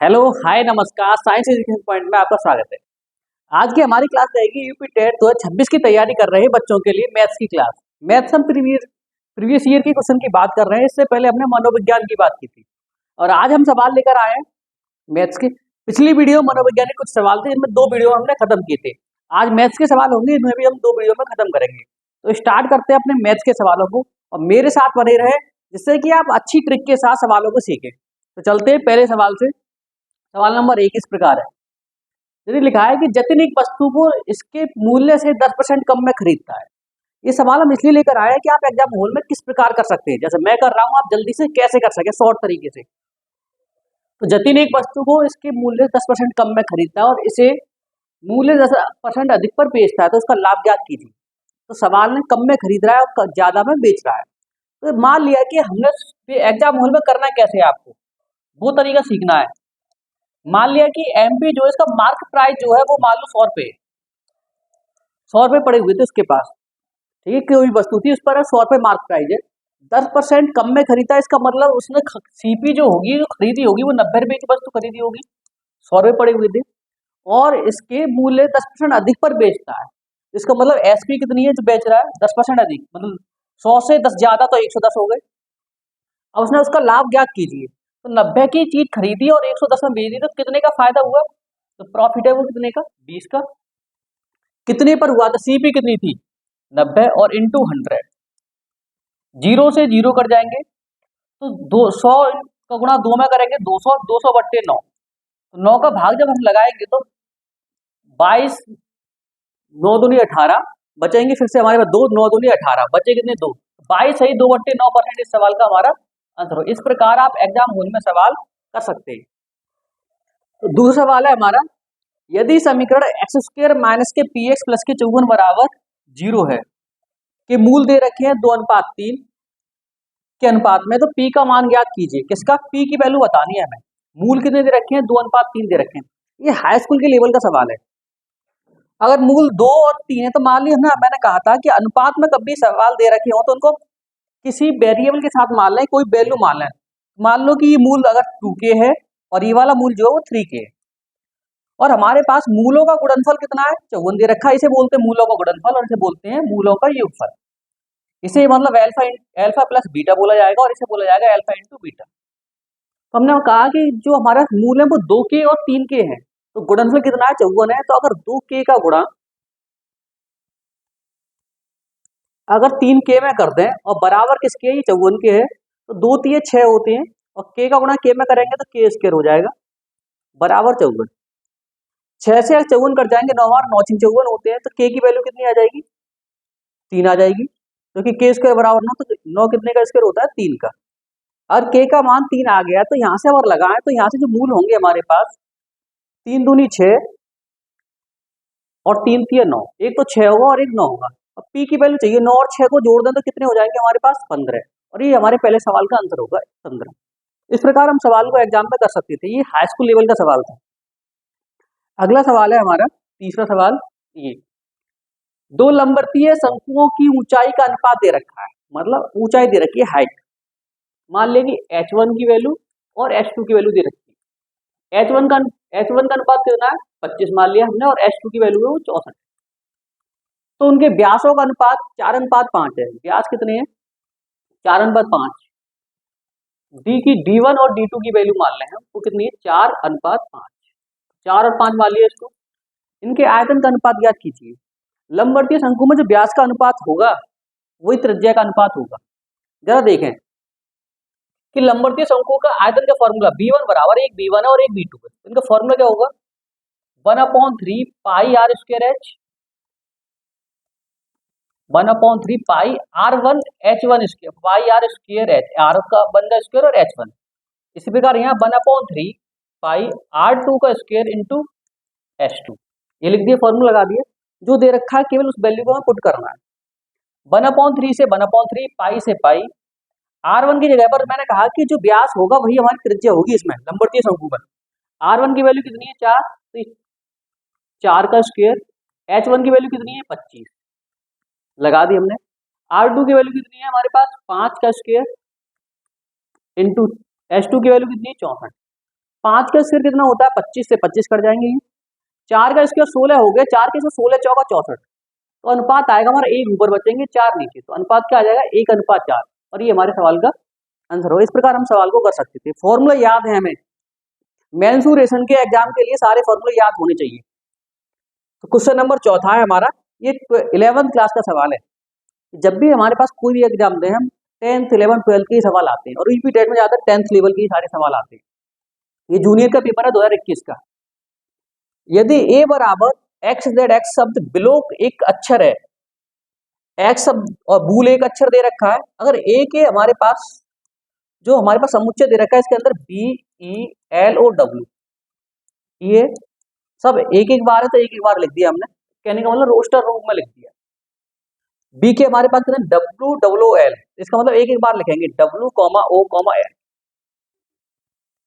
Hello hi नमस्कार, science education point में आपका स्वागत है। आज की हमारी क्लास रहेगी यूपी टेट 2026 की तैयारी कर रहे बच्चों के लिए मैथ्स की क्लास। मैथ्स हम प्रीवियस ईयर के क्वेश्चन की बात कर रहे हैं। इससे पहले हमने मनोविज्ञान की बात की थी और आज हम सवाल लेकर आए हैं मैथ्स के। पिछली वीडियो मनोविज्ञान के कुछ सवाल थे, इनमें 2 वीडियो हमने खत्म किए थे। आज मैथ्स के सवाल होंगे, इनमें भी हम 2 वीडियो में खत्म करेंगे। तो स्टार्ट करते हैं अपने मैथ्स के सवालों को और मेरे साथ बने रहे, जिससे कि आप अच्छी ट्रिक के साथ सवालों को सीखें। तो चलते हैं पहले सवाल से। सवाल नंबर 1 इस प्रकार है। यदि लिखा है कि जतिन एक वस्तु को इसके मूल्य से 10% कम में खरीदता है। ये सवाल हम इसलिए लेकर आए हैं कि आप एग्जाम हॉल में किस प्रकार कर सकते हैं, जैसे मैं कर रहा हूं, आप जल्दी से कैसे कर सके शॉर्ट तरीके से। तो जतिन एक वस्तु को इसके मूल्य से 10% कम में खरीदता है और इसे मूल्य 10% अधिक पर बेचता है, तो उसका लाभ ज्ञात कीजिए। तो सवाल ने कम में खरीद रहा है और ज्यादा में बेच रहा है। तो मान लिया कि हमने एग्जाम हॉल में करना कैसे है, आपको वो तरीका सीखना है। मान लिया कि एमपी जो इसका मार्क प्राइस जो है वो मान लो 100 रुपए, 100 रुपए पड़े हुए थे उसके पास। ठीक है, कोई वस्तु थी, उस पर 100 रुपए मार्क प्राइस है। 10% कम में खरीदा, इसका मतलब उसने सीपी जो होगी, जो खरीदी होगी, वो 90 रुपए की वस्तु खरीदी होगी, 100 रुपए पड़े हुए थे। और इसके मूल्य 10% अधिक पर बेचता है। इसका मतलब एसपी कितनी है जो बेच रहा है, 10% अधिक, मतलब 100 से 10 ज्यादा तो 110 हो गए। अब उसने उसका लाभ ज्ञात कीजिए। तो 90 की चीज खरीदी और 110 में बेच दी, तो कितने का फायदा हुआ? तो प्रॉफिट है वो कितने का, 20 का। कितने पर हुआ? तो सीपी कितनी थी, 90 और इंटू 100, जीरो से जीरो कर जाएंगे तो 200 का गुणा 2 में करेंगे 200, 200 बट्टे 9। तो 9 का भाग जब हम लगाएंगे तो 22, 9 दूनी 18 बचेंगे। फिर से हमारे पास 2, 9 दूनी 18 बचे कितने, 2। 22 है 2/9% इस सवाल का हमारा आंसर हो। इस प्रकार आप एग्जाम हॉल में सवाल कर सकते हैं। तो दूसरा सवाल है हमारा, यदि समीकरण एक्स स्क्र माइनस के पी एक्स प्लस के 54 बराबर 0 है के मूल दे रखे हैं 2:3 के अनुपात में, तो पी का मान ज्ञात कीजिए। किसका? पी की वैल्यू बतानी है हमें। मूल कितने दे रखे हैं? 2:3 दे रखे हैं। ये हाई स्कूल के लेवल का सवाल है। अगर मूल 2 और 3 है तो मान ली मैंने कहा था कि अनुपात में कभी सवाल दे रखे हो तो उनको किसी वेरिएबल के साथ मान लें, कोई वैल्यू मान लें। मान लो कि ये मूल अगर 2k है और ये वाला मूल जो है वो 3k है, और हमारे पास मूलों का गुणनफल कितना है, 54 दे रखा है। इसे बोलते हैं मूलों का गुणनफल और इसे बोलते हैं मूलों का योगफल। इसे मतलब अल्फा प्लस बीटा बोला जाएगा और इसे बोला जाएगा अल्फा इंटू बीटा। तो हमने कहा कि जो हमारा मूल है वो 2k और 3k है, तो गुणनफल कितना है, 54 है। तो अगर 2k का गुणा अगर 3k में कर दें और बराबर किसके है, ये 54 के है, तो 2 3 6 होते हैं और k का गुणा k में करेंगे तो k स्क्वायर हो जाएगा बराबर 54। 6 से 54 कट जाएंगे, 9 और 9 54 होते हैं, तो k की वैल्यू कितनी आ जाएगी, 3 आ जाएगी, क्योंकि k स्क्वायर बराबर 9, तो 9 कितने का स्क्वायर होता है, 3 का। और k का मान 3 आ गया, तो यहाँ से अगर लगाएं तो यहाँ से जो मूल होंगे हमारे पास, 3 दूनी 6 और 3 3 9, एक तो 6 होगा और एक 9 होगा। अब p की वैल्यू चाहिए, 9 और 6 को जोड़ दें तो कितने हो जाएंगे हमारे पास, 15। और ये हमारे पहले सवाल का आंसर होगा 15। इस प्रकार हम सवाल को एग्जाम में कर सकते थे। ये हाई स्कूल लेवल का सवाल था। अगला सवाल है हमारा तीसरा सवाल, ये 2 लंबवतीय शंकुओं की ऊंचाई का अनुपात दे रखा है, मतलब ऊंचाई दे रखी है, हाइट। मान लें कि h1 की वैल्यू और h2 की वैल्यू दे रखी है। h1 का अनुपात कितना है, 25 मान लिया हमने, और h2 की वैल्यू है वो 64। तो उनके व्यासों का अनुपात 4:5 है। व्यास कितने हैं, 4:5। डी की D1 और D2 की वैल्यू मान लें हम, वो कितनी है, 4:5। 4 और 5 मान लिया इसको। इनके आयतन का अनुपात ज्ञात कीजिए। लंबवतीय शंकु में जो व्यास का अनुपात होगा वही त्रिज्या का अनुपात होगा। जरा देखें कि लंबवतीय शंकु का आयतन का फॉर्मूला B1 बराबर, एक B1 है और एक B2 है। इनका फॉर्मूला क्या होगा, 1/3 pi r square h, 1/3 pi R1 H1 square, pi r square h, r का बन स्क्वायर और H1। इसी प्रकार यहाँ 1/3 पाई R2 का स्क्वायर इंटू H2। ये लिख दिया, फॉर्मूला लगा दिया। जो दे रखा है केवल उस वैल्यू को हमें पुट करना है। 1/3 से 1/3, पाई से पाई। R1 की जगह पर मैंने कहा कि जो व्यास होगा वही हमारी त्रिज्या होगी इसमें लंबवतीय शंकु में। R1 की वैल्यू कितनी है, 4, तो 4 का स्क्वायर। H1 की वैल्यू कितनी है, 25 लगा दी हमने। R2 की वैल्यू कितनी है हमारे पास, 5 का स्क्वायर इंटू H2 की वैल्यू कितनी है, 64। 5 का स्क्वायर कितना होता है, 25 से 25 कट जाएंगे। 4 का स्क्वायर 16 हो गया, 4 के स्क्वायर 16 चौका 64, तो अनुपात आएगा हमारा 1 ऊपर बचेंगे 4 नीचे, तो अनुपात क्या आ जाएगा 1:4। और ये हमारे सवाल का आंसर हो। इस प्रकार हम सवाल को कर सकते थे। फॉर्मूला याद है हमें, मेंसुरेशन के एग्जाम के लिए सारे फॉर्मूले याद होने चाहिए। तो क्वेश्चन नंबर चौथा है हमारा, ये 11th क्लास का सवाल है। जब भी हमारे पास कोई भी एग्जाम दे, हम 10th 11th 12th के ही सवाल आते हैं, और यूपी टेट में ज्यादातर 10th लेवल के ही सारे सवाल आते हैं। ये जूनियर का पेपर है 2021 का। यदि a बराबर एक्स जेड एक्स शब्द बिलो एक अक्षर है, एक्स शब्द और बूल एक अक्षर दे रखा है, अगर a के हमारे पास जो हमारे पास समुच्चय दे रखा है, इसके अंदर बी ई एल और डब्ल्यू, ये सब एक एक बार है, तो एक एक बार लिख दिया हमने, कहने का मतलब रोस्टर रूप में लिख दिया। बी के हमारे पास कितने डब्ल्यू डब्ल्यू एल, इसका मतलब एक एक बार लिखेंगे डब्ल्यू कॉमा ओ कॉमा एल,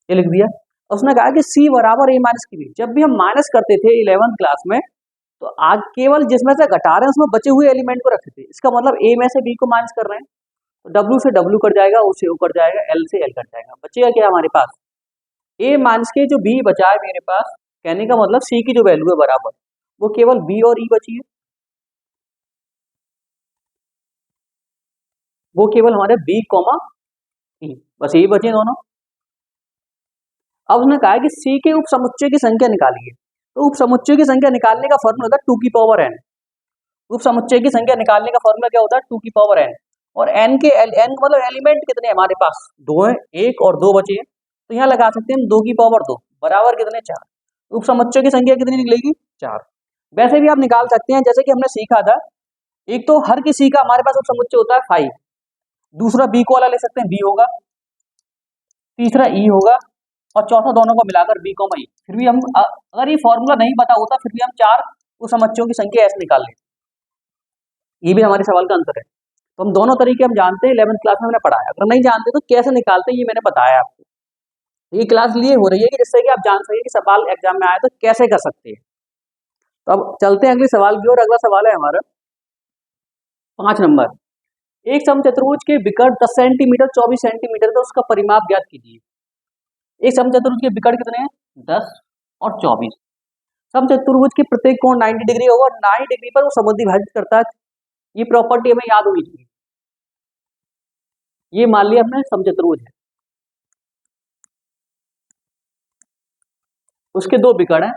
ये लिख दिया। उसने कहा कि सी बराबर ए माइनस की बी। जब भी हम माइनस करते थे 11th क्लास में, तो आज केवल जिसमें से घटा रहे हैं उसमें बचे हुए एलिमेंट को रखते थे। इसका मतलब ए में से बी को माइनस कर रहे हैं, तो डब्ल्यू से डब्ल्यू कट जाएगा, ओ से ओ कट जाएगा, एल से एल कट जाएगा, बचेगा क्या हमारे पास ए माइनस के जो बी बचा है मेरे पास, कहने का मतलब सी की जो वैल्यू है बराबर, वो केवल बी और ई बची है, वो केवल हमारे बी कॉमा ई, बस यही बचे दोनों। अब उसने कहा कि सी के उप समुच्चय की संख्या निकालिए। तो उप समुच्चय की संख्या निकालने का फॉर्मूला होता है 2 की पावर n। उप समुच्चय की संख्या निकालने का फॉर्मूला क्या होता है 2 की पावर n। और n के n मतलब एलिमेंट कितने हमारे पास 2 है, 1 और 2 बचे हैं, तो यहाँ लगा सकते हैं हम 2 की पावर 2 बराबर कितने 4। उप समुच्चय की संख्या कितनी निकलेगी 4। वैसे भी आप निकाल सकते हैं, जैसे कि हमने सीखा था, एक तो हर किसी का हमारे पास उप समुच्चय होता है 5, दूसरा बी को वाला ले सकते हैं बी होगा, तीसरा ई होगा, और चौथा दोनों को मिलाकर बी कॉमा ई। फिर भी हम अगर ये फॉर्मूला नहीं पता होता, फिर भी हम 4 उप समुच्चयों की संख्या ऐसे निकाल लेते, ये भी हमारे सवाल का आंसर है। तो हम दोनों तरीके हम जानते हैं, 11th क्लास में मैंने पढ़ाया। अगर नहीं जानते तो कैसे निकालते हैं ये मैंने बताया आपको। ये क्लास लिए हो रही है कि जिससे कि आप जान सके कि सवाल एग्जाम में आए तो कैसे कर सकते हैं। तो अब चलते हैं अगले सवाल की ओर। अगला सवाल है हमारा 5 नंबर, एक समचतुर्भुज के विकर्ण 10 सेंटीमीटर 24 सेंटीमीटर, तो उसका परिमाप ज्ञात कीजिए। एक समचतुर्भुज के विकर्ण कितने हैं 10 और 24। समचतुर्भुज के प्रत्येक कोण 90 डिग्री होगा, 90 डिग्री पर वो समद्विभाजित करता है। ये प्रॉपर्टी हमें याद होनी चाहिए। ये मान लिया हमने समचतुर्भुज है, उसके 2 विकर्ण हैं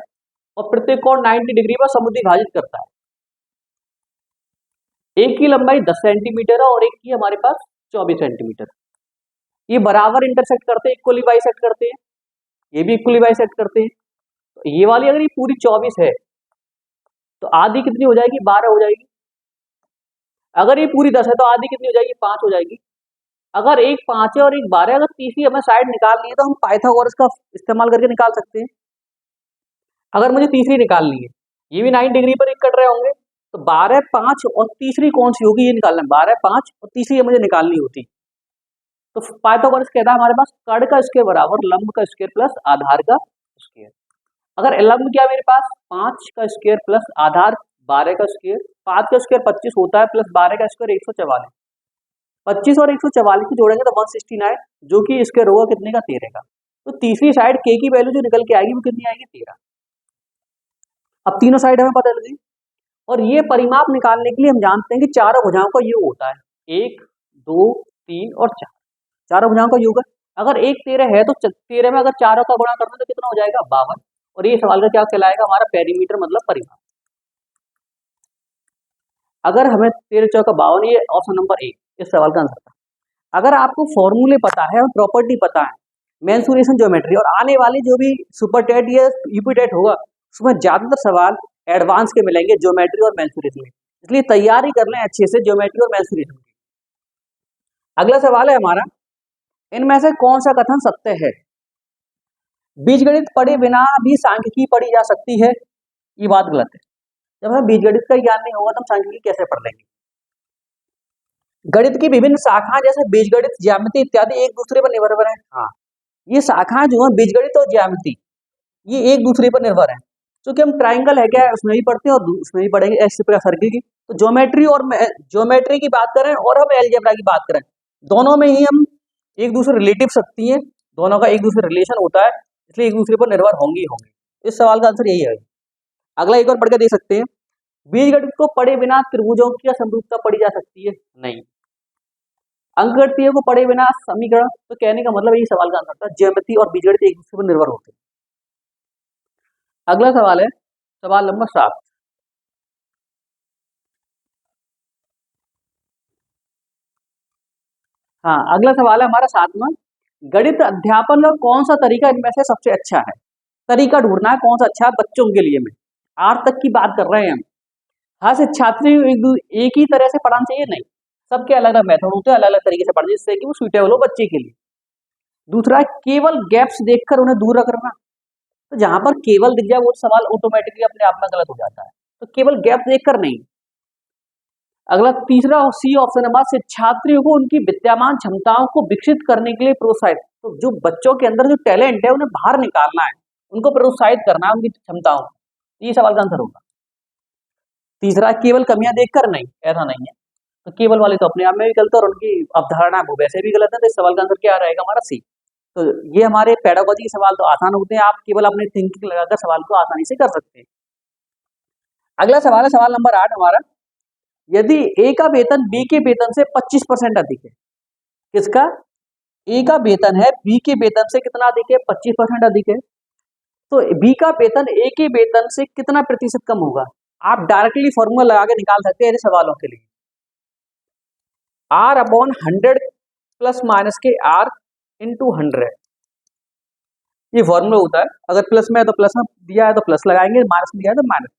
और प्रत्येक कोण 90 डिग्री पर समद्विभाजित करता है। एक की लंबाई 10 सेंटीमीटर है और एक की हमारे पास 24 सेंटीमीटर। ये बराबर इंटरसेक्ट करते हैं, इक्वली बाइसेक्ट करते हैं, ये भी इक्वली बाइसेक्ट करते हैं। तो ये वाली अगर ये पूरी 24 है तो आधी कितनी हो जाएगी 12 हो जाएगी। अगर ये पूरी 10 है तो आधी कितनी हो जाएगी 5 हो जाएगी। अगर एक 5 है और एक 12 है, अगर तीसरी हमें साइड निकालनी है तो हम पाइथागोरस का इस्तेमाल करके निकाल सकते हैं। अगर मुझे तीसरी निकालनी है, ये भी 90 डिग्री पर एक कट रहे होंगे, तो 12 5 और तीसरी कौन सी होगी ये निकालना है। 12 5 और तीसरी मुझे निकालनी होती, तो पाइथागोरस कहता है हमारे पास कर्ण का स्क्वायर बराबर लंब का स्क्वायर प्लस आधार का स्क्वायर। अगर लंब क्या मेरे पास 5 का स्क्वायर प्लस आधार 12 का स्क्वायर, 5 का स्क्वायर 25 होता है प्लस 12 का स्क्वायर 144। 25 और 144 को जोड़ेंगे तो 169, जो कि स्क्वायर होगा कितने का 13 का। तो तीसरी साइड के की वैल्यू जो निकल के आएगी वो कितनी आएगी 13। अब तीनों साइड हमें पता लगी। और ये परिमाप निकालने के लिए हम जानते हैं कि चारों भुजाओं का योग होता है 1 2 3 और 4, चारों भुजाओं का योग है। अगर एक 13 है तो 13 में अगर चारों का गुणा करना तो कितना हो जाएगा 52। और ये सवाल का क्या कहलाएगा हमारा पेरीमीटर मतलब परिमाप। अगर हमें 13 चौका 52, ये ऑप्शन नंबर 1 इस सवाल का आंसर था। अगर आपको फॉर्मूले पता है और प्रॉपर्टी पता है, मेंसुरेशन ज्योमेट्री, और आने वाली जो भी सुपर टेट या यूपी टेट होगा उसमें ज्यादातर सवाल एडवांस के मिलेंगे ज्योमेट्री और मेंसुरेशन में, इसलिए तैयारी कर लें अच्छे से ज्योमेट्री और मेंसुरेशन की। अगला सवाल है हमारा, इनमें से कौन सा कथन सत्य है। बीजगणित पढ़े बिना भी सांख्यिकी पढ़ी जा सकती है, ये बात गलत है। जब हमें बीजगणित का ज्ञान नहीं होगा तो हम सांख्यिकी कैसे पढ़ लेंगे। गणित की विभिन्न शाखाएं जैसे बीजगणित, ज्यामिति इत्यादि एक दूसरे पर निर्भर है। हाँ, ये शाखाएं जो है बीजगणित और ज्यामिति, ये एक दूसरे पर निर्भर है। क्योंकि हम ट्राइंगल है क्या है उसमें भी पढ़ते हैं और उसमें भी पढ़ेंगे इस प्रकार सर्किल की। तो ज्योमेट्री की बात करें और हम अलजेब्रा की बात करें, दोनों में ही हम एक दूसरे रिलेटिव शक्ति है, दोनों का एक दूसरे रिलेशन होता है। इसलिए एक दूसरे पर निर्भर होंगी होंगी। इस सवाल का आंसर यही है। अगला एक और पढ़ के देख सकते हैं, बीजगणित को पढ़े बिना त्रिभुजों की समरूपता पढ़ी जा सकती है? नहीं। अंकगणितीय को पढ़े बिना समीकरण, तो कहने का मतलब यही सवाल का आंसर था, ज्यामिति और बीजगणित एक दूसरे पर निर्भर होते हैं। अगला सवाल है सवाल नंबर 7। हाँ, अगला सवाल है हमारा 7वां, गणित अध्यापन का कौन सा तरीका इनमें से सबसे अच्छा है? तरीका ढूंढना है कौन सा अच्छा है बच्चों के लिए में। 8 तक की बात कर रहे हैं हम। हर शिक्षार्थी एक ही तरह से पढ़ाना चाहिए? नहीं, सबके अलग अलग मेथड होते हैं, अलग अलग तरीके से पढ़ना जिससे कि वो सुइटेबल हो बच्चे के लिए। दूसरा, केवल गैप्स देखकर उन्हें दूर रखना, तो जहां पर केवल दिख जाए वो सवाल ऑटोमेटिकली अपने आप में गलत हो जाता है, तो केवल गैप देखकर नहीं। अगला तीसरा सी ऑप्शन है, शिक्षार्थियों को उनकी विद्यमान क्षमताओं को विकसित करने के लिए प्रोत्साहित, तो जो बच्चों के अंदर जो टैलेंट है उन्हें बाहर निकालना है, उनको प्रोत्साहित करना है उनकी क्षमताओं को, ये सवाल का आंसर होगा। तीसरा, केवल कमियां देखकर नहीं, ऐसा नहीं है, तो केवल वाले तो अपने आप में भी गलत है और उनकी अवधारणा वो वैसे भी गलत है, तो इस सवाल का आंसर क्या रहेगा हमारा सी। तो ये हमारे पेडागोजी के सवाल तो आसान होते हैं, आप केवल अपने थिंकिंग लगाकर सवाल को आसानी से कर सकते हैं। अगला सवाल है सवाल नंबर 8 हमारा, यदि ए का वेतन बी के वेतन से 25% अधिक है, किसका? ए का वेतन है बी के वेतन से कितना अधिक है? 25% अधिक है, तो बी का वेतन ए के वेतन से कितना प्रतिशत कम होगा? आप डायरेक्टली फॉर्मूला लगा के निकाल सकते हैं ऐसे सवालों के लिए, आर अपॉन 100 प्लस माइनस के आर इंटू 100, ये फॉर्मूला होता है। अगर प्लस में है तो प्लस में दिया है तो प्लस लगाएंगे, माइनस में दिया है तो माइनस।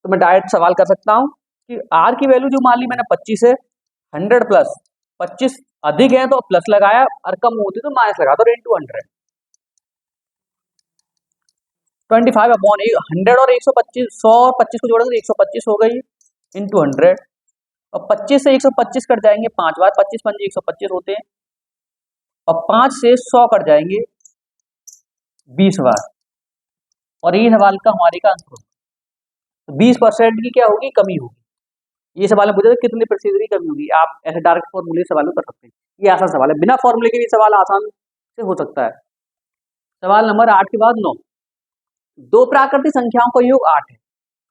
तो मैं डायरेक्ट सवाल कर सकता हूं कि आर की वैल्यू जो मान ली मैंने 25 है, 100 प्लस 25 अधिक है तो प्लस लगाया और कम होती तो माइनस लगा दो, इंटू 100। 25 अपॉन 100 और 125, 100 और 25 को जोड़ेंगे 125 हो गई, इंटू 100। और 25 से 125 कट जाएंगे 5 बार, 25 पंजे 125 होते हैं, और 5 से 100 कट जाएंगे 20 बार, और ये सवाल का हमारे का आंसर होगा। तो 20% की क्या होगी? कमी होगी। ये सवाल में पूछा कितने प्रतिशत की कमी होगी, आप ऐसे डायरेक्ट फॉर्मूले सवाल कर सकते हैं, ये आसान सवाल है, बिना फॉर्मूले के भी सवाल आसान से हो सकता है। सवाल नंबर 8 के बाद 9, दो प्राकृतिक संख्याओं का योग 8 है,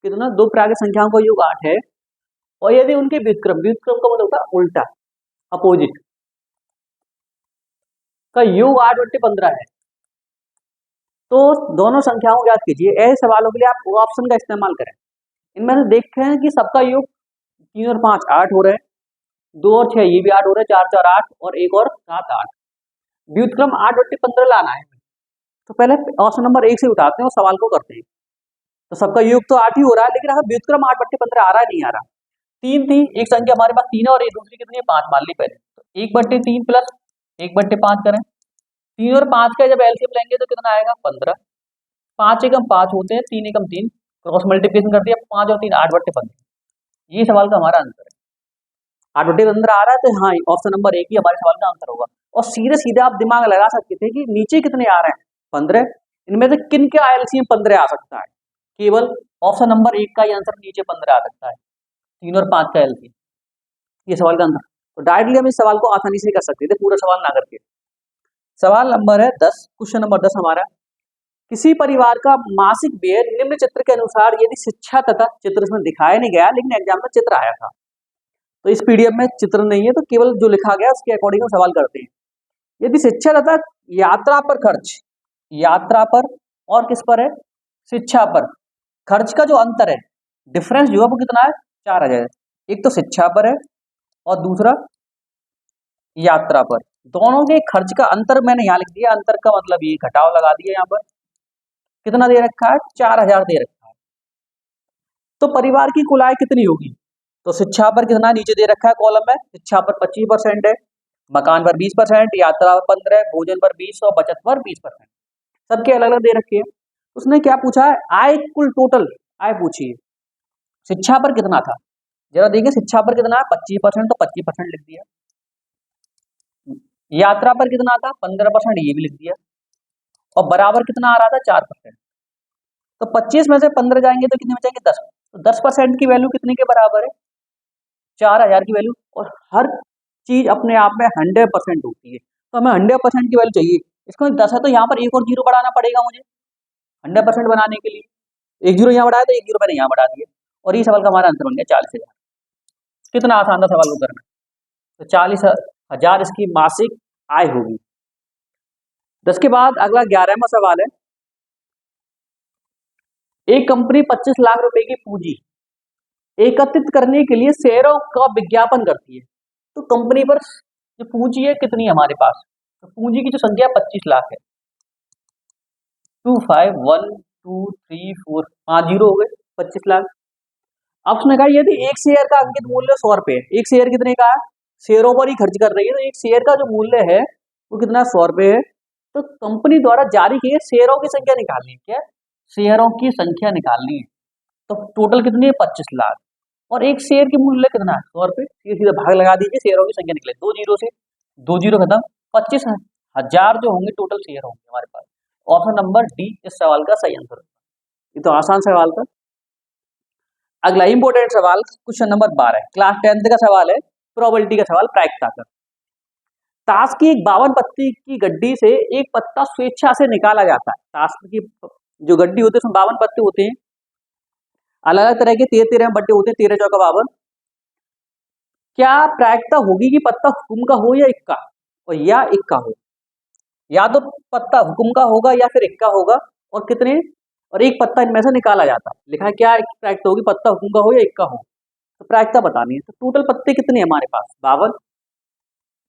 कितना? दो प्राकृतिक संख्याओं का योग 8 है, और यदि उनके व्युत्क्रम, व्युत्क्रम का मतलब होता है उल्टा, अपोजिट का योग 8/15 है, तो दोनों संख्याओं को ज्ञात कीजिए। ऐसे सवालों के लिए आप ऑप्शन का इस्तेमाल करें। इनमें से देखें कि सबका योग 3 और 5 8 हो रहे हैं, 2 और 6 ये भी 8 हो रहे हैं, 4 4 8 और 1 और 7 8, व्युत्क्रम 8/15 लाना है। तो पहले ऑप्शन नंबर 1 से उठाते हैं और सवाल को करते हैं। तो सबका योग तो 8 ही हो रहा है, लेकिन हमें व्युत्क्रम 8/15 आ रहा है नहीं आ रहा? 3 थी, एक संख्या हमारे पास 3 है और एक दूसरी कितनी है? 5 मान ली पहले, तो 1/3 प्लस 1/5 करें, 3 और 5 का जब एलसीएम लेंगे तो कितना आएगा? 15। 5 एकम 5 होते हैं, 3 एकम 3, क्रॉस मल्टीप्लिकेशन कर दिया, 5 और 3 8/15, ये सवाल का हमारा आंसर है। 8/15 आ रहा है, तो हाँ ऑप्शन नंबर 1 ही हमारे सवाल का आंसर होगा। और सीधे सीधे आप दिमाग लगा सकते थे कि नीचे कितने आ रहे हैं? 15, इनमें से किन का एलसीएम 15 आ सकता है? केवल ऑप्शन नंबर 1 का ही आंसर नीचे 15 आ सकता है, 3 और 5 का एलसीएम, ये सवाल का आंसर। तो डायरेक्टली हम इस सवाल को आसानी से कर सकते थे, पूरा सवाल ना करके। सवाल नंबर है 10, क्वेश्चन नंबर 10 हमारा, किसी परिवार का मासिक व्यय निम्न चित्र के अनुसार यदि शिक्षा तथा चित्र इसमें दिखाया नहीं गया, लेकिन एग्जाम में चित्र आया था, तो इस पीडीएफ में चित्र नहीं है, तो केवल जो लिखा गया उसके अकॉर्डिंग हम सवाल करते हैं। यदि शिक्षा तथा यात्रा पर खर्च, यात्रा पर और किस पर है? शिक्षा पर खर्च का जो अंतर है, डिफरेंस जो है वो कितना है? 4000। एक तो शिक्षा पर है और दूसरा यात्रा पर, दोनों के खर्च का अंतर मैंने यहाँ लिख दिया, अंतर का मतलब ये घटाव लगा दिया, यहाँ पर कितना दे रखा है? 4000 दे रखा है। तो परिवार की कुल आय कितनी होगी? तो शिक्षा पर कितना नीचे दे रखा है कॉलम में, शिक्षा पर 25% है, मकान पर 20%, यात्रा पर 15, भोजन पर 20 और बचत पर 20%, सबके अलग अलग दे रखे हैं। उसने क्या पूछा है? आय, कुल टोटल आय पूछी है। शिक्षा पर कितना था जरा देखिए, शिक्षा पर कितना है? 25%, तो 25% लिख दिया। यात्रा पर कितना था? 15%, ये भी लिख दिया। और बराबर कितना आ रहा था? 4%। तो 25 में से 15 जाएंगे तो कितने बचेंगे? 10। तो 10% की वैल्यू कितने के बराबर है? 4000 की वैल्यू। और हर चीज अपने आप में 100% होती है, तो हमें 100% की वैल्यू चाहिए, इसको 10 है तो यहाँ पर एक और जीरो बढ़ाना पड़ेगा मुझे 100% बनाने के लिए। एक जीरो यहाँ बढ़ाया तो एक जीरो मैंने यहाँ बढ़ा दिया और ये सवाल का हमारा आंसर बन गया 40,000। कितना आसान था सवाल को करना। तो 40,000 इसकी मासिक आय होगी। 10 के बाद अगला 11वां सवाल है। एक कंपनी 25 लाख रुपए की पूंजी एकत्रित करने के लिए शेयरों का विज्ञापन करती है। तो कंपनी पर जो पूंजी है कितनी है हमारे पास, तो पूंजी की जो संख्या 25 लाख है। 2 5 1 2 3 4 5 जीरो हो गए 25 लाख। अब उसने कहा यदि एक शेयर का अंकित मूल्य 100 रुपए है, एक शेयर कितने का है, शेयरों पर ही खर्च कर रही है, तो एक शेयर का जो मूल्य है वो कितना 100 रुपए है। तो कंपनी द्वारा जारी किए शेयरों की संख्या निकालनी है। क्या, शेयरों की संख्या निकालनी है। तो टोटल कितनी है 25 लाख और एक शेयर की मूल्य कितना है 100 रुपए। सीधा भाग लगा दीजिए, शेयरों की संख्या निकले, 2 जीरो से 2 जीरो खत्म, 25,000 जो होंगे टोटल शेयर होंगे हमारे पास। ऑप्शन नंबर डी इस सवाल का सही आंसर। ये तो आसान सवाल था। अगला इंपोर्टेंट सवाल क्वेश्चन नंबर 12 क्लास 10th का सवाल है, प्रोबेबिलिटी का सवाल, प्रायिकता का। ताश की एक 52 पत्ती की गड्डी से एक पत्ता स्वेच्छा से निकाला जाता है। ताश की जो गड्डी होती है उसमें 52 पत्ते होते हैं, अलग अलग तरह के 13 बट्टे होते हैं, 13 चौका 52। क्या प्रायिकता होगी कि पत्ता हुकुम का हो या इक्का, और या इक्का हो, या तो पत्ता हुकुम का होगा या फिर इक्का होगा, और कितने, और एक पत्ता इनमें से निकाला जाता है। लिखा है क्या प्रायिकता होगी, पत्ता हुकुम का हो या इक्का हो, तो प्रायिकता बतानी है। तो टोटल पत्ते कितने हैं हमारे पास 52।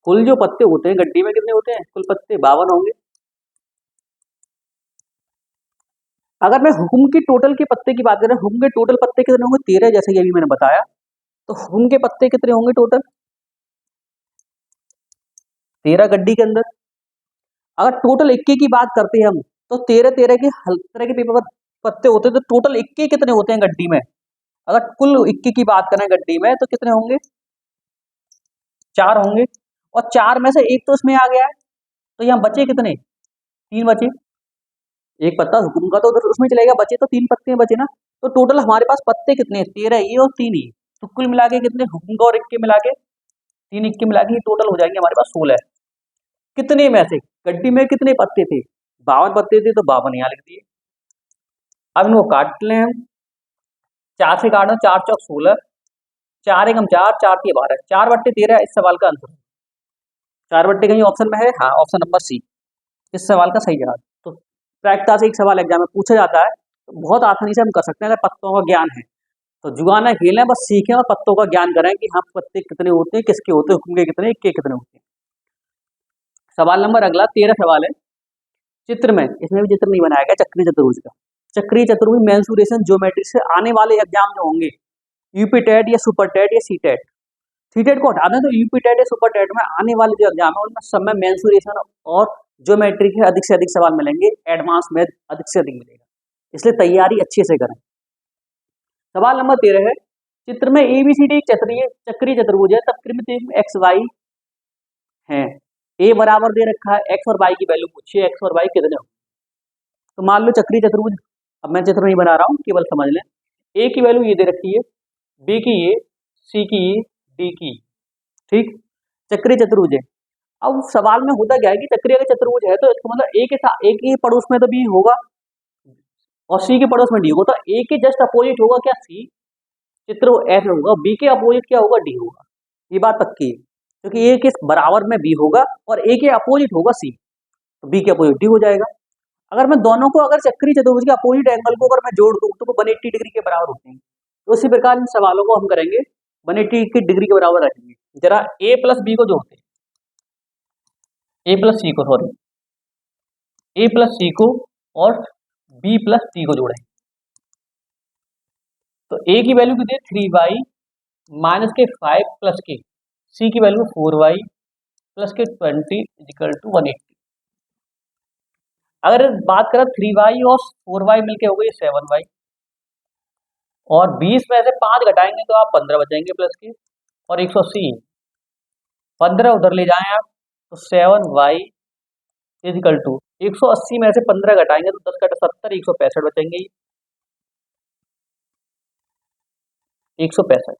कुल जो पत्ते होते हैं गड्डी में कितने होते हैं, कुल पत्ते 52 होंगे। अगर मैं हुकुम की टोटल के पत्ते की बात करें, हुकुम के टोटल पत्ते कितने होंगे 13, जैसे कि अभी मैंने बताया। तो हुकुम के पत्ते कितने होंगे टोटल 13 गड्डी के अंदर। अगर टोटल इक्के की बात करते हैं हम, तो 13 के हर तरह के पेपर पत्ते होते हैं, तो टोटल इक्के कितने होते हैं गड्डी में। अगर कुल इक्के की बात करें गड्डी में तो कितने होंगे, 4 होंगे, और 4 में से एक तो इसमें आ गया है, तो यहाँ बचे कितने, 3 बचे। एक पत्ता हुकुम का तो उधर उसमें चलेगा, बचे तो 3 पत्ते बचे ना। तो टोटल हमारे पास पत्ते कितने हैं 13 ये और 3 ये, तो कुल मिला के कितने, हुकुम का और इक्के मिला के 3 इक्के मिला के टोटल हो जाएंगे हमारे पास 16। कितने में से गड्डी में कितने पत्ते थे, 52 पत्ते थे, तो 52 यहाँ लिख दिए। अब इनको काट लें हम, 4 से काटो, 4 चौक 16, 4 एकम 4, 4 3 12, 4 बट्टे 13 इस सवाल का आंसर। 4 बट्टे कहीं ऑप्शन में है, हाँ ऑप्शन नंबर सी इस सवाल का सही जवाब। तो प्रायिकता से एक सवाल एग्जाम में पूछा जाता है, तो बहुत आसानी से हम कर सकते हैं अगर पत्तों का ज्ञान है। तो जुगाना खेलें, बस सीखें और पत्तों का ज्ञान करें कि हाँ पत्ते कितने होते हैं, किसके होते हैं, हुक्म के कितने, इक्के कितने होते हैं। सवाल नंबर अगला 13 सवाल है, चित्र में, इसमें भी चित्र नहीं बनाया गया चक्रीय चतुर्भुज का। चक्रीय चतुर्भुज मेंसुरेशन ज्योमेट्री से आने वाले एग्जाम जो होंगे यूपी टेट या सुपर टेट या सी टेट, सी टेट को हटा दें तो यूपी टेट या सुपर टेट में आने वाले जो एग्जाम है उनमें सब में मेंसुरेशन और ज्योमेट्री के अधिक से अधिक सवाल मिलेंगे, एडवांस मैथ अधिक से अधिक मिलेगा, इसलिए तैयारी अच्छे से करें। सवाल नंबर 13 है, चित्र में एबीसीडी एक चक्रीय चतुर्भुज है, तब कृमित एक्स वाई है, ए बराबर दे रखा है, एक्स और वाई की वैल्यू पूछिए, एक्स और वाई कितने हो। तो मान लो चक्रीय चतुर्भुज, अब मैं चित्र नहीं बना रहा हूँ, केवल समझ लें। ए की वैल्यू ये दे रखी है, बी की ये, सी की ये, डी की, ठीक, चक्रीय चतुर्भुज है। अब सवाल में होता क्या है कि चक्रीय का चतुर्भुज है तो इसका मतलब ए के पड़ोस में तो बी होगा और सी के पड़ोस में डी होगा, तो ए के जस्ट अपोजिट होगा क्या सी, चित्र ऐसे होगा, बी के अपोजिट क्या होगा डी होगा, ये बात पक्की है, क्योंकि ए के बराबर में बी होगा और ए के अपोजिट होगा सी, तो बी के अपोजिट डी हो जाएगा। अगर मैं दोनों को, अगर चक्रीय चतुर्भुज के अपोजिट एंगल को अगर मैं जोड़ दूं तो वो 180 डिग्री के बराबर होते हैं। तो उसी प्रकार इन सवालों को हम करेंगे 180 की डिग्री के बराबर रखेंगे। जरा ए प्लस बी को जोड़ते हैं, ए प्लस सी को, सॉरी ए प्लस सी को और बी प्लस सी को जोड़ें। तो ए की वैल्यू कितनी है 3y माइनस के 5 प्लस के, सी की वैल्यू 4y प्लस के 20 इजिकल टू 180। अगर बात करें 3y और 4y मिलके हो गई 7y, और 20 में से 5 घटाएंगे तो आप 15 बचेंगे प्लस के, और 180 15 उधर ले जाएं आप तो 7y इजिकल टू 180 में से 15 घटाएंगे तो 10 घटा 70, 165 बचेंगे, 165।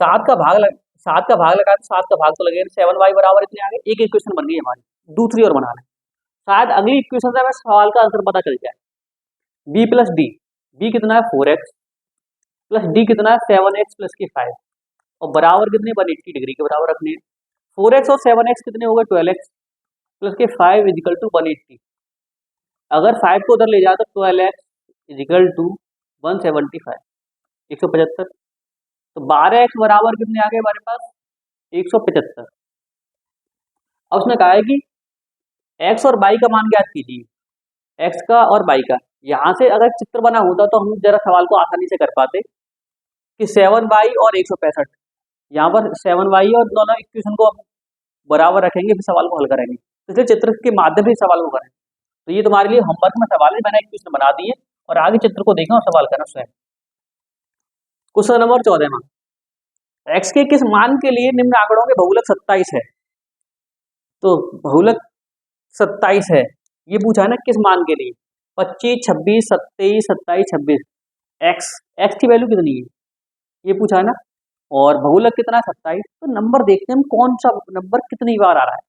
7 का भाग लगा तो 7 का भाग तो लगेगा, 7y बराबर इतने आ गए, एक इक्वेशन बन गई हमारी। दूसरी और बना लें, शायद अगली इक्वेशन से हमें सवाल का आंसर पता चल जाए। बी प्लस डी, बी कितना है 4x प्लस डी कितना है 7x प्लस की 5 और बराबर कितने 180 डिग्री के बराबर रखने हैं। 4x और 7x कितने हो गए 12x प्लस के 5 इजिकल टू 180। अगर 5 को उधर ले जाए तो 12x इजिकल टू 175 175। तो 12x बराबर कितने आ गए हमारे पास 175। अब उसने कहा है कि x और y का मान ज्ञात कीजिए, x का और y का। यहाँ से अगर चित्र बना होता तो हम जरा सवाल को आसानी से कर पाते कि 7y और 165, यहाँ पर 7y और दोनों इक्वेशन को बराबर रखेंगे फिर सवाल को हल करेंगे। इसलिए चित्र के माध्यम से सवाल को करें। तो ये तुम्हारे लिए होमवर्क में सवाल है, मैंने इक्वेशन बना दिए और आगे चित्र को देखें और सवाल करना स्वयं। क्वेश्चन नंबर 14 x के किस मान के लिए निम्न आंकड़ों के बहुलक 27 है। तो बहुलक 27 है, ये पूछा है ना किस मान के लिए 25 26 27 27 26 x की वैल्यू कितनी है ये पूछा है ना, और बहुलक कितना है 27। तो नंबर देखते हैं हम कौन सा नंबर कितनी बार आ रहा है।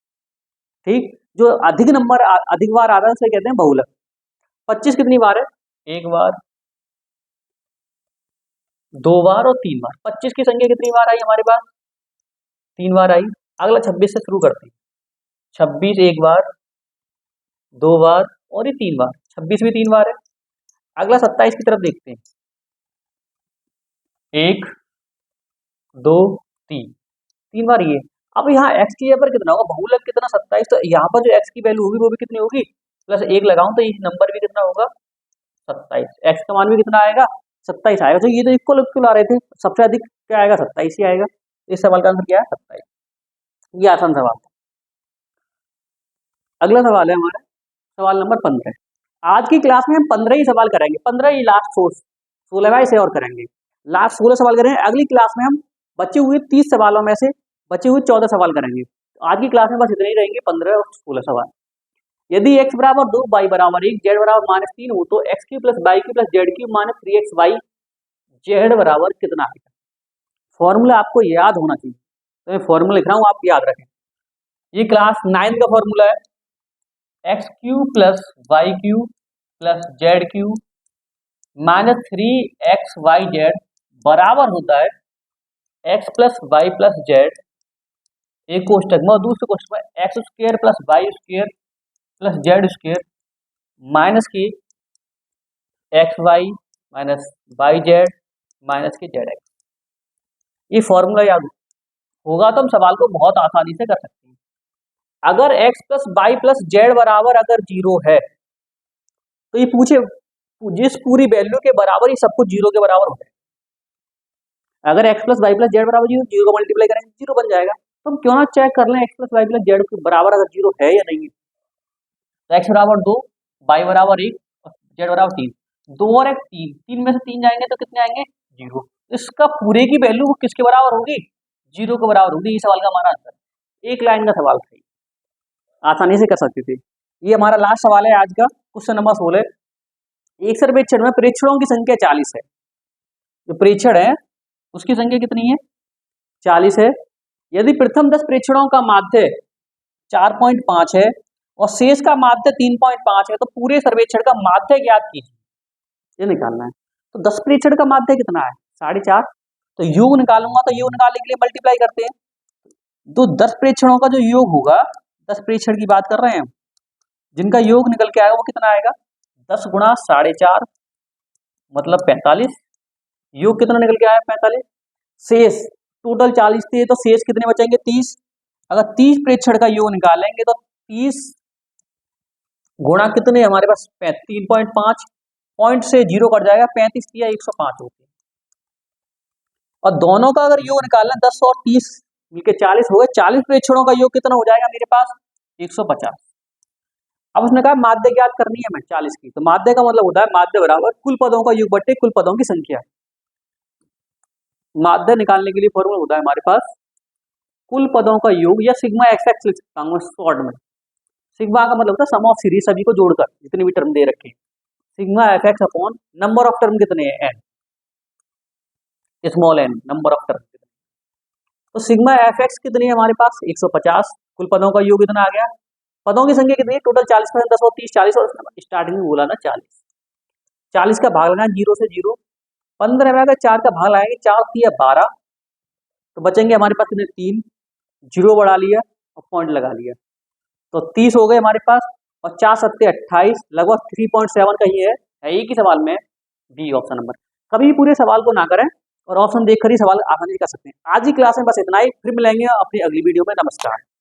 ठीक, जो अधिक नंबर अधिक बार आ रहा है उसे कहते हैं बहुलक। 25 कितनी बार है, एक बार, दो बार और तीन बार। 25 की संख्या कितनी बार आई हमारे पास, तीन बार आई। अगला 26 से शुरू करते हैं। 26 एक बार, दो बार और ये तीन बार, 26 भी तीन बार है। अगला 27 की तरफ देखते हैं, एक दो तीन, तीन बार ये। अब यहाँ x की जगह पर कितना होगा, बहुलक कितना 27, तो यहाँ पर जो x की वैल्यू होगी वो भी कितनी होगी प्लस एक लगाऊं तो ये नंबर भी कितना होगा 27। x का मान भी कितना आएगा 27 आएगा। तो ये तो इक्वल इक्वल आ रहे थे, सबसे अधिक क्या आएगा 27 ही आएगा। इस सवाल का आंसर क्या है 27। ये आसान सवाल था। अगला सवाल है हमारा सवाल नंबर 15। आज की क्लास में हम 15 ही सवाल करेंगे, 15 ही लास्ट 16वां इसे और करेंगे, लास्ट 16 सवाल करेंगे। अगली क्लास में हम बचे हुए 30 सवालों में से बचे हुए 14 सवाल करेंगे। आज की क्लास में बस इतने ही रहेंगे, 15 और 16 सवाल। यदि x बराबर 2 y बराबर 1 z बराबर -3 हो तो x Q plus y Q plus z cube minus 3xy z बराबर कितना आएगा। फॉर्मूला आपको याद होना चाहिए, तो मैं फॉर्मूला लिख रहा हूँ, आप याद रखें। ये क्लास 9 का फॉर्मूला है, x cube plus y cube plus z cube minus 3xyz बराबर होता है x plus Y plus z एक कोष्टक में और दूसरे कोष्टक में x square plus y square plus z square minus की x y minus y z minus की जेड एक्स। ये फॉर्मूला याद होगा तो हम सवाल को बहुत आसानी से कर सकते हैं। अगर x plus Y plus Z बराबर अगर 0 है तो ये पूछे जिस पूरी वैल्यू के बराबर ही सब कुछ 0 के बराबर हो जाए। अगर x plus Y plus Z बराबर 0, 0 को मल्टीप्लाई करेंगे 0 बन जाएगा। तो हम क्यों ना चेक कर लें x plus Y plus Z के बराबर अगर 0 है या नहीं है। तो x बराबर 2, वाई बराबर 1 और जेड बराबर 3, 2 और 1 3, 3 में से 3 जाएंगे तो कितने आएंगे 0। इसका पूरे की वैल्यू किसके बराबर होगी 0 के बराबर होगी। ये सवाल का हमारा आंसर। एक लाइन का सवाल था, आसानी से कर सकते थे। ये हमारा लास्ट सवाल है आज का, क्वेश्चन नंबर 16। एक सर्वेक्षण में प्रेक्षणों की संख्या 40 है। जो प्रेक्षण है उसकी संख्या कितनी है 40 है। यदि प्रथम 10 प्रेक्षणों का माध्य 4.5 है और शेष का माध्य 3.5 है तो पूरे सर्वेक्षण का माध्य ज्ञात कीजिए। ये निकालना है। तो 10 प्रेक्षण का माध्य कितना है 4.5, तो योग निकालूंगा तो योग निकालने के लिए मल्टीप्लाई करते हैं। तो 10 प्रेक्षणों का जो योग होगा, 10 प्रेक्षण की बात कर रहे हैं हम, जिनका योग निकल के आएगा वो कितना आएगा 10 गुणा 4.5 मतलब 45। योग कितना निकल के आया 45। शेष टोटल 40 थे तो शेष कितने बचेंगे 30। अगर 30 प्रेक्षण का योग निकालेंगे तो 30 गुणा कितने हमारे पास 3.5, पॉइंट से 0 कट जाएगा, 35 या 105 होते हैं। और दोनों का अगर योग निकालना 10 और 30 मिलके 40 हो गए। 40 प्रेक्षणों का योग कितना हो जाएगा मेरे पास 150। अब उसने कहा माध्य ज्ञात करनी है हमें 40 की। तो माध्य का मतलब होता है माध्य बराबर कुल पदों का योग बटे कुल पदों की संख्या। माध्य निकालने के लिए फॉर्मूला होता है हमारे पास कुल पदों का योग या सिग्मा एक्स एक्स लिख सकता हूँ शॉर्ट में। सिग्मा का मतलब होता है सम ऑफ सीरीज सभी को जोड़कर जितनी भी टर्म दे रखे हैं। Sigma F X upon number of term कितने हैं N, small N number of term कितने। तो सिग्मा एफ एक्स कितनी है हमारे पास 150, कुल पदों का योग कितना आ गया पदों की संख्या कितनी है? टोटल 40%, 10 और 30, 40, और स्टार्टिंग में बोला ना 40। 40 का भाग लगाना, 0 से 0। 15 में अगर 4 का भाग लगाएंगे, 4 3 12, तो बचेंगे हमारे पास कितने? 3। 0 बढ़ा लिया और पॉइंट लगा लिया, तो 30 हो गए हमारे पास। और 4 7 28, लगभग 3.7 का ही है एक ही सवाल में बी ऑप्शन नंबर। कभी भी पूरे सवाल को ना करें और ऑप्शन देखकर ही सवाल आसानी से कर सकते हैं। आज की क्लास में बस इतना ही, फिर मिलेंगे अपनी अगली वीडियो में। नमस्कार।